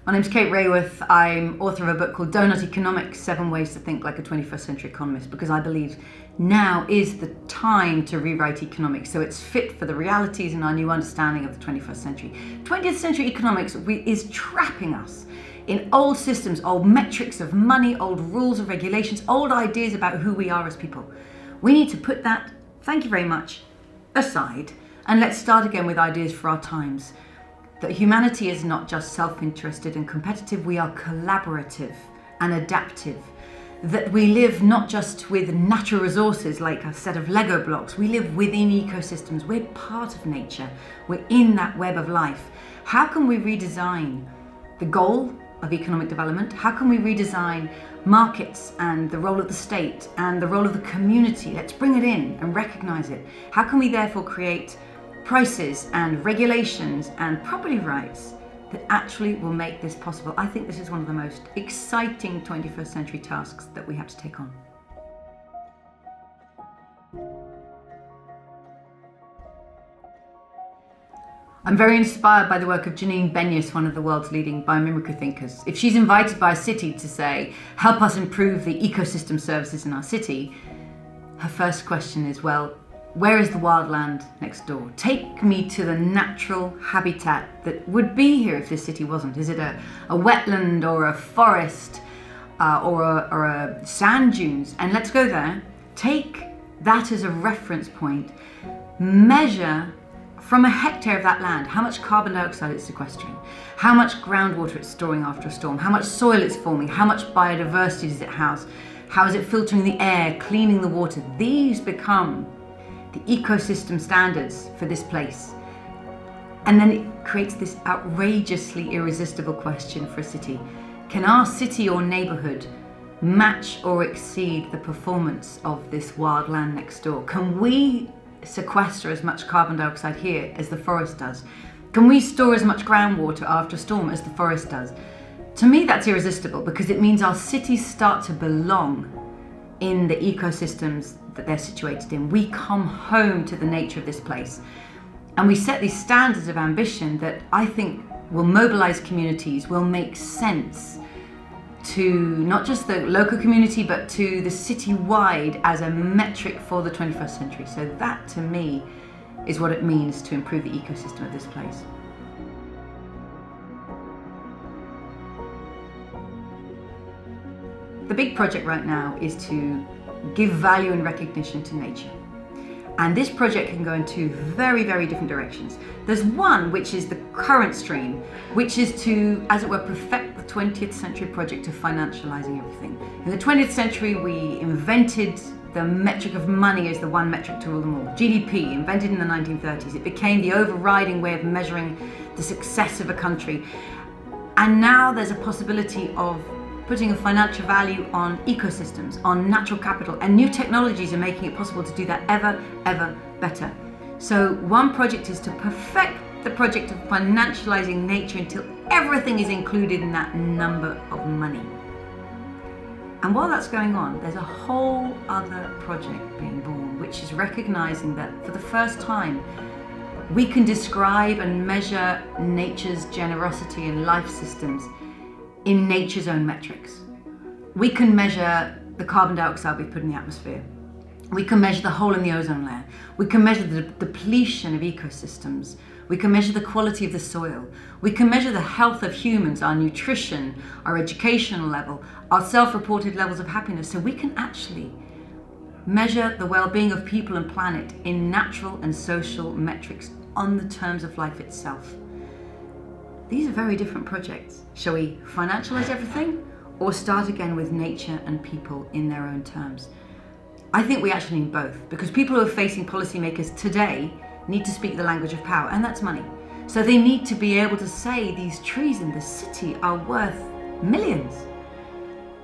My name's Kate Raworth. I'm author of a book called Donut Economics, 7 Ways to Think Like a 21st Century Economist, because I believe now is the time to rewrite economics so it's fit for the realities and our new understanding of the 21st century. 20th century economics is trapping us in old systems, old metrics of money, old rules and regulations, old ideas about who we are as people. We need to put that, thank you very much, aside, and let's start again with ideas for our times. That humanity is not just self-interested and competitive, we are collaborative and adaptive. That we live not just with natural resources like a set of Lego blocks, we live within ecosystems, we're part of nature, we're in that web of life. How can we redesign the goal of economic development? How can we redesign markets and the role of the state and the role of the community? Let's bring it in and recognize it. How can we therefore create prices and regulations and property rights that actually will make this possible? I think this is one of the most exciting 21st century tasks that we have to take on. I'm very inspired by the work of Janine Benyus, one of the world's leading biomimicry thinkers. If she's invited by a city to say, help us improve the ecosystem services in our city, her first question is, well, where is the wildland next door? Take me to the natural habitat that would be here if this city wasn't. Is it a wetland or a forest or a sand dunes? And let's go there. Take that as a reference point. Measure from a hectare of that land how much carbon dioxide it's sequestering, how much groundwater it's storing after a storm, how much soil it's forming, how much biodiversity does it house, how is it filtering the air, cleaning the water. These become the ecosystem standards for this place. And then it creates this outrageously irresistible question for a city. Can our city or neighborhood match or exceed the performance of this wild land next door? Can we sequester as much carbon dioxide here as the forest does? Can we store as much groundwater after a storm as the forest does? To me, that's irresistible because it means our cities start to belong in the ecosystems that they're situated in. We come home to the nature of this place. And we set these standards of ambition that I think will mobilize communities, will make sense to not just the local community, but to the city-wide as a metric for the 21st century. So that, to me, is what it means to improve the ecosystem of this place. The big project right now is to give value and recognition to nature. And this project can go in two very, very different directions. There's one, which is the current stream, which is to, as it were, perfect the 20th century project of financializing everything. In the 20th century, we invented the metric of money as the one metric to rule them all. GDP, invented in the 1930s. It became the overriding way of measuring the success of a country. And now there's a possibility of putting a financial value on ecosystems, on natural capital, and new technologies are making it possible to do that ever, ever better. So one project is to perfect the project of financializing nature until everything is included in that number of money. And while that's going on, there's a whole other project being born, which is recognizing that for the first time, we can describe and measure nature's generosity and life systems in nature's own metrics. We can measure the carbon dioxide we put in the atmosphere. We can measure the hole in the ozone layer. We can measure the depletion of ecosystems. We can measure the quality of the soil. We can measure the health of humans, our nutrition, our educational level, our self-reported levels of happiness. So we can actually measure the well-being of people and planet in natural and social metrics on the terms of life itself. These are very different projects. Shall we financialize everything or start again with nature and people in their own terms? I think we actually need both, because people who are facing policymakers today need to speak the language of power, and that's money. So they need to be able to say these trees in the city are worth millions.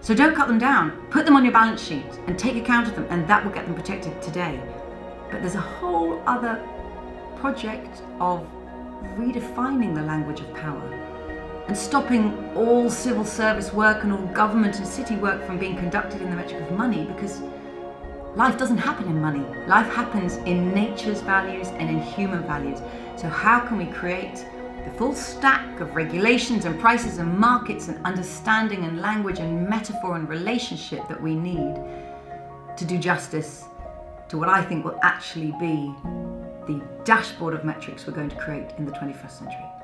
So don't cut them down, put them on your balance sheet and take account of them, and that will get them protected today. But there's a whole other project of redefining the language of power and stopping all civil service work and all government and city work from being conducted in the metric of money, because life doesn't happen in money. Life happens in nature's values and in human values. So how can we create the full stack of regulations and prices and markets and understanding and language and metaphor and relationship that we need to do justice to what I think will actually be the dashboard of metrics we're going to create in the 21st century.